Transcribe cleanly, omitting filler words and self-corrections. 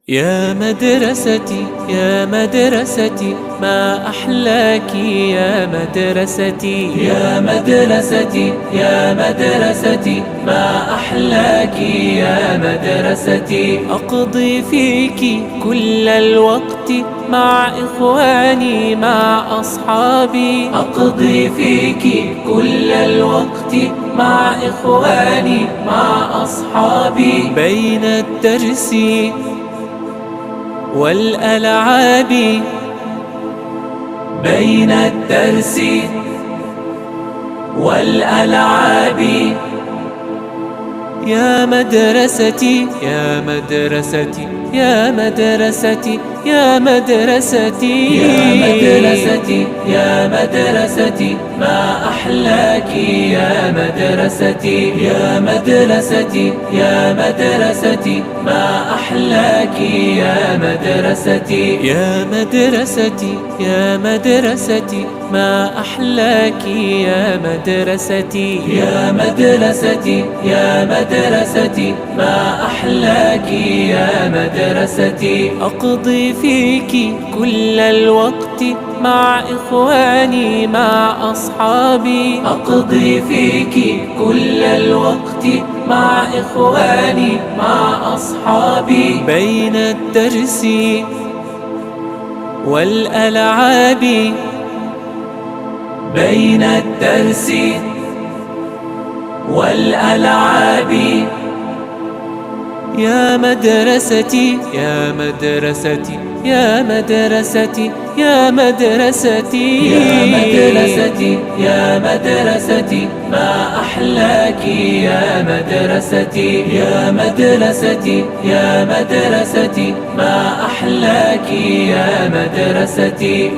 يا مدرستي يا مدرستي ما أحلاك يا مدرستي. يا مدرستي يا مدرستي ما أحلاك يا مدرستي. أقضي فيك كل الوقت مع إخواني مع أصحابي. أقضي فيك كل الوقت مع إخواني مع أصحابي. بين الدرس والألعاب بين الدرس والألعاب. يا مدرستي يا مدرستي يا مدرستي يا مدرستي. يا مدرستي يا مدرستي ما أحلاك يا مدرستي. يا مدرستي يا مدرستي ما أحلاك يا مدرستي. يا مدرستي يا مدرستي ما أحلاك يا مدرستي. يا مدرستي يا مدرستي ما أحلاك يا مدرستي. أقضي فيك كل الوقت مع إخواني مع أصحابي. أقضي فيك كل الوقت مع إخواني مع أصحابي. بين الدرس والألعاب بين الدرس والألعاب. يا مدرستي يا مدرستي يا مدرستي يا مدرستي. يا مدرستي يا مدرستي ما أحلاك يا مدرستي. يا مدرستي يا مدرستي ما أحلاك يا مدرستي.